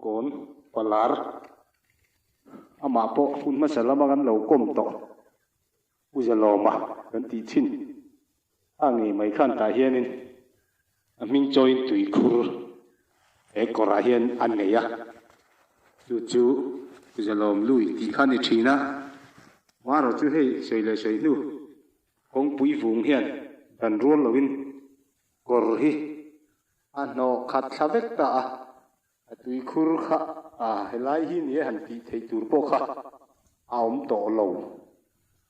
kon palar ama po kun masalama kan lo kom to uzaloma kan ti chin angi mai khan ta hianin aming join tui khur e kora hian an neya chu uzalom lui ti khan ni thina waro chu hei soile soilu kong pui vung hian kan rol lovin kor hi ano khat thavek ta tui khur kha helai hi ni han ti thei tur po kha aum to lo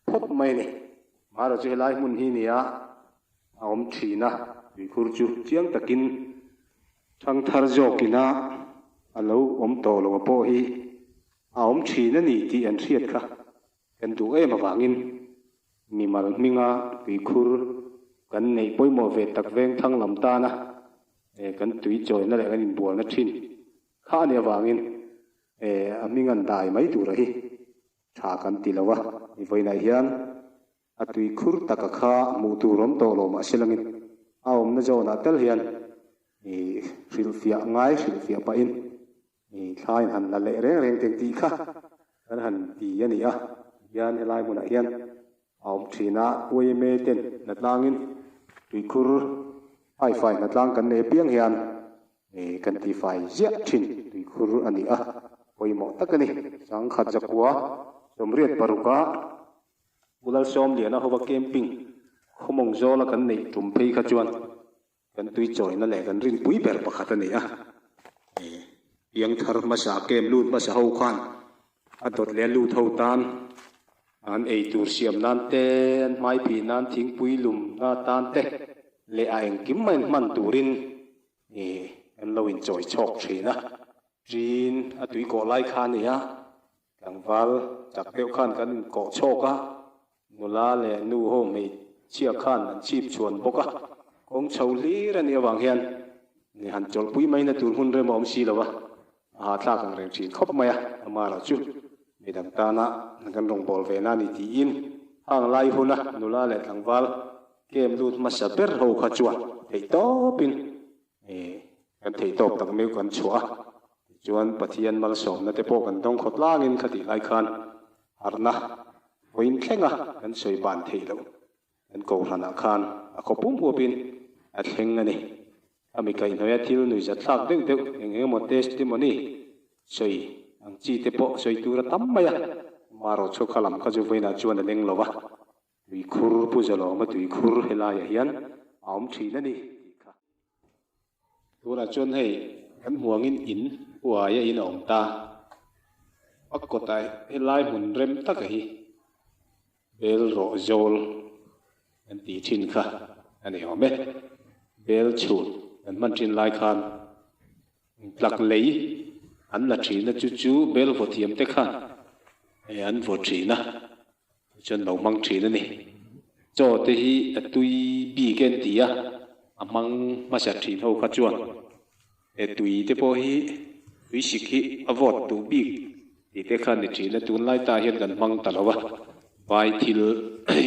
phot mai ni maro chu helai mun hi ni a aum thina tui khur chu chiang takin thang thar jokina alo om to lo po hi aum thina ni ti an thiat kha kan du em awangin mi mal minga tui khur kan nei poimo ve tak veng thang lam ta na kan tui choi na le kan in bol na thin kha ne awangin amingan dai mai tu rahi tha kan tilawa ni voina hian atui khur taka kha mu tu rom to lo ma silangin aom na jona tel hian rilfia ngai rilfia pa in thain han la le reng reng teng ti kha kan han ti ani a hian helai mun a hian aom thina pui me ten na tlangin tui khur fai na tlang kan ne piang hian kan ti fai zia thin tui khur ani a poimo takani sang khat jakwa somriat paruka ulal som liana hoba camping khomong zola kan nei tum phei kha chuan kan tui choi na le kan rin pui ber pakhat ani a yang thar ma sa kem lut ma sa ho khan adot le lu tho tan an ei tur siam nan ten mai pi nan thing pui lum na tan te le a eng kim man turin an lo in choi chok thina rin atui ko lai khan ni a kangwal chak teu khan kan ko choka nula le nu ho me chia khan an chip chuan boka kong chhouli rani awang hian ni han chol pui mai na tur hun re mom si lawa a thla kang reng thin khop maya amara chu midang ta na kan rong bol ve na ni ti in hang lai huna nula le kangwal kem lut ma sa ber ho kha chuan thei to pin kan thei top tak meu kan chua chuan pathian mal som na te po kan dong khot langin khati lai khan arna hoin thlenga kan soi ban thei lo kan ko hana khan a khopum hopin a thleng ani ami kai noya thil nui za thak deuh enge mo testimony soi ang chi te po soi tura tam maya maro chu khalam kha ju veina chuan a leng lowa tui khur pu zalo ma tui khur helaya hian aum thina ni kha tura chuan hei kan huangin in uaya in om ta akkotai helai mun rem tak hi bel ro zol an ti thin kha ani home bel chun an man thin lai khan tlak lei an la thina chu bel vo thiam te khan an vo thina chon lo mang thina ni cho te hi atui bi ken tia amang ma sa thin ho kha chuan tui te po hi tui sik hi avot tu bi ti te khan ni thina tun lai ta hian kan mang talowa vai thil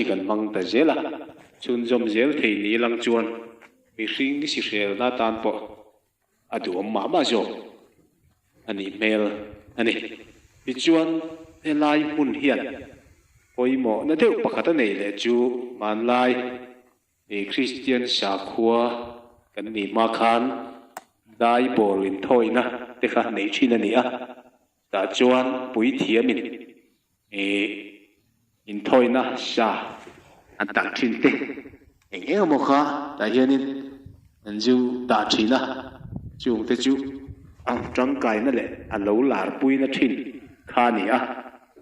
kan mang ta zela chun zom zel thei ni lang chuan mi hring ni si hrel na tan po adu ma zo ani mel ani pi chuan helai mun hian poimo na deuh pakhat a nei le chu man lai Christian sa khua kan ni ma khan dai bol in thoina te kha nei thina ni a ta chuan pui thiamin in thoina sa an tak thin te enge mo kha ta hianin an ju ta thina chung te chu ang trăng kai na le an lo lar pui na thin kha ni a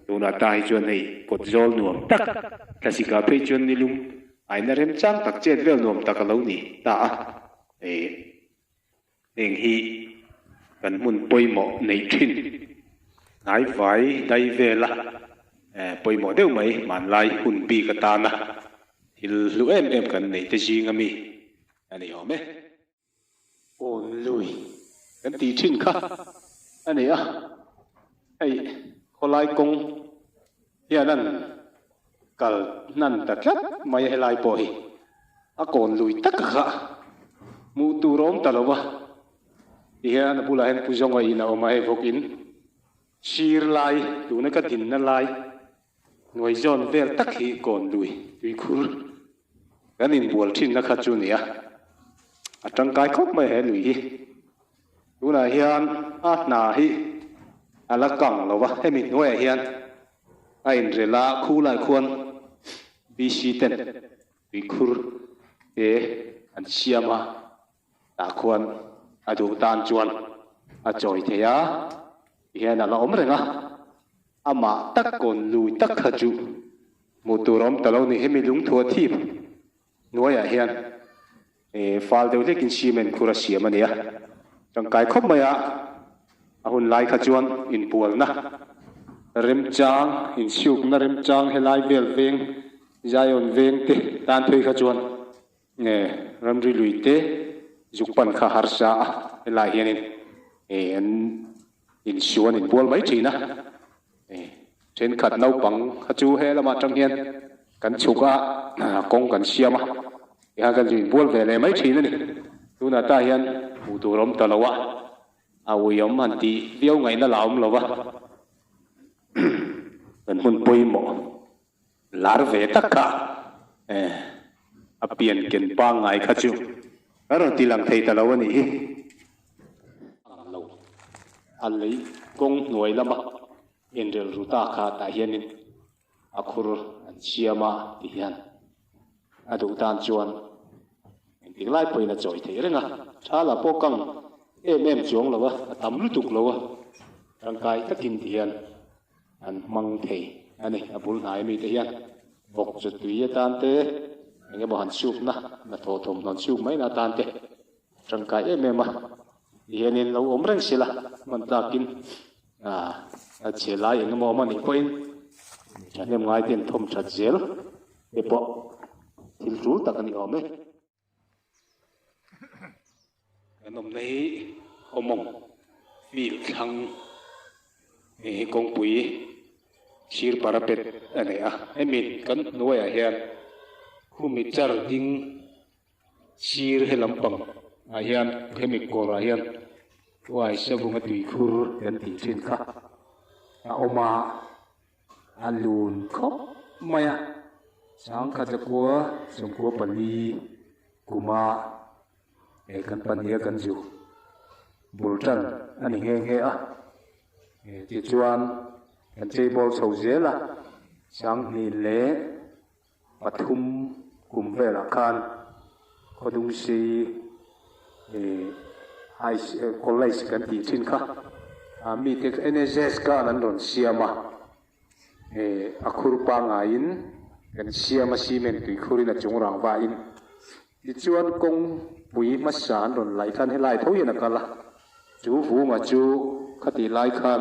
tuna ta hi chuan hei kot zol nuam tak klasika pe chuan ni lum ai na rem chang tak chet vel nuam tak lo ni ta a eng hi kan mun poimo nei thin ngai vai dai vela poimo deuh mai man lai hun bi ka ta na hil lu em kan nei te jinga mi ani home on lui kan ti thin kha ani a ai kholai kong hianan kal nan ta tlat mai helai po hi a kon lui tak kha mu tu rom talowa hian a bula hen puzonga in a awm a he vokin sir lai tuna ka din na lai nuai zon vel tak hi kon lui tui khur kan in bual thin na kha chu nia a tangkai khop mai he lui hi tuna hian a na hi ala kang lova hemi nuai hian a in rela khu lai khuan bc ten tui khur e an siama ta khuan adu tan chuan a choi theya hian ala om renga ama tak kon lui tak khaju motorom talo ni hemi lung thua thip nuaya hian fal deuh lekin cement khura siam ania tangkai khop maya ahun lai khachuan in pual na rem chang in siuk na rem chang helai bel veng zayon veng te tan thoi khachuan nge ramri lui te zukpan kha harsa helai hianin an in suan in pual mai thina trên khát nấu bằng khát chú hết là mà trong hiên cắn chục công cắn xiêm ha cắn gì buôn về lại mấy chi nữa nè tu na ta hiên phụ tu lắm ta lâu ui ấm hẳn tí điêu ngày nó làm lâu gần hôn bôi mỏ lár về tất cả biển kiến ba ngày khát chú đó là tí làm thầy ta lâu nè lâu anh lấy công nuôi lắm Indel ruta kha ta hianin akhur an chiama ti hian adu tan chuan ting lai poina choi the renga thala pokang em chuang lawa tam lutuk lawa rangkai takin ti hian an mang thei ani abul nai mi te hian bok chu tui tan te nge bo han sup na tho thom non sup mai na tan te rangkai em hianin lo om reng sila man takin chế lại những món mà nị quên cho nên ngay tiền thom chặt dẻo để bỏ thịt rú tắc anh ôm ấy cái nôm này ôm mông vì thằng công bùi sir parapet anh ấy em mình cần nuôi à hiền khu mình char ding sir hay lắm bằng à hiền cái mình cổ à hiền ngoài sẽ vùng cái tùy khur hiện thị trên khác oma alun khop maya sang khajakua sungkua pali kuma kan pania kan ju bultan ani nge ti chuan kan chebol chhojela sang ni le pathum kumvela khan khodung si college kan ti thin kha mi te NSS ka nan ron siama akhur pa nga in kan siama cement tui khuri na chung rang wa in ti chuan kong pui ma san ron lai khan helai thoi na kala chu vu ma chu khati lai khan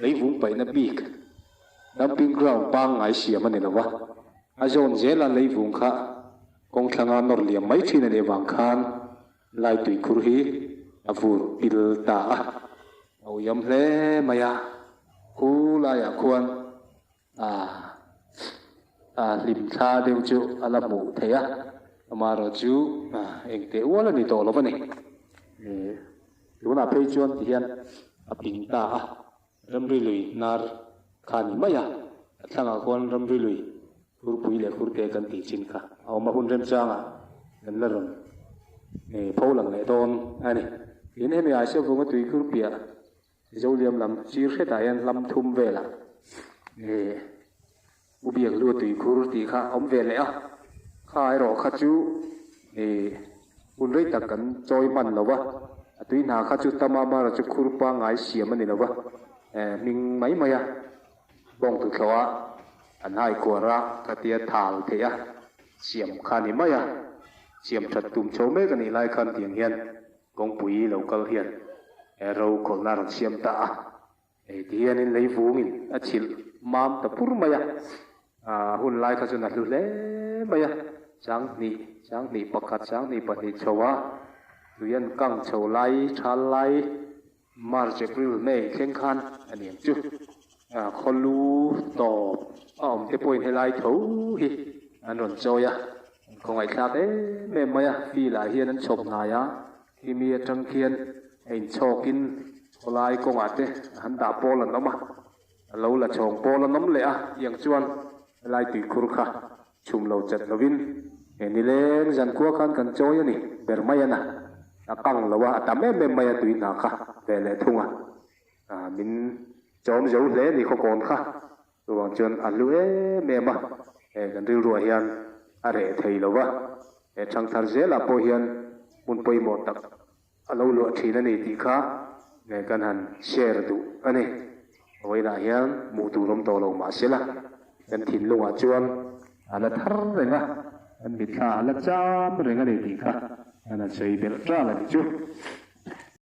lei vung pai na bik dumping ground pa ngai siama ne lawa a zon zela lei vung kha kong thanga nor liam mai thina ne wang khan lai tui khur hi avur pil ta ôi yếm lẽ maya cú la ya khuan lim tha đều chú ala mu thế mà rồi chú anh té uốn là đi tổ lắm này lúc nào thấy chuan thì hiện pin ta ram ri lui nar khani maya thằng khuan ram ri lui kur pui le kur te kan ti chin kha au ma hun rem chang kan la ron phau lang le don ani in em ai se vung tui kur pia dấu liam làm chia hết đại anh làm thum về là ubiak lu tùy khur tì kha ông về lẽ khai rõ khát chú un rei tak kan choi man lawa tui na kha chu tamama ra chu khur pa ngai siam ani lawa ming mai maya bong tu khawa an hai ko ra katia thal theya siam khani maya siam that tum chome kan ni lai khan tiang hian kong pui local hian râu khổ na rong xiêm ta thì anh ấy lấy vú mình chịu mam ta pur maya hun lai khá cho nát lule maya sáng ni pakat sáng ni bát ni chawa tụi anh căng chầu lai chal lai March April May khen khan anh em chứ kholu to te point helai thấu hi anh rong chơi không ai khác đấy mẹ maya vì là hiền anh chụp này á khi mi trăng kiên ein chokin olai ko ngate han da polan noma lo la chong polan nom le a yang chuan lai ti khur kha chum lo chat lovin eni leng jan ko khan kan choi ani ber mai ana akang lo wa ta me me mai tu na kha ve le thunga min chom zo le ni kho kon kha ruang chuan alu e me ma kan ri ruwa hian a re thei lo wa thang thar zela po hian mun poi mo tak alo lo thina ni ti kha nge kan han share du ani oi da hian mu tu rom to lo ma sela kan thin lunga chuan ala thar renga an bi thla ala cham renga ni ti kha ana sei bel tra la ni chu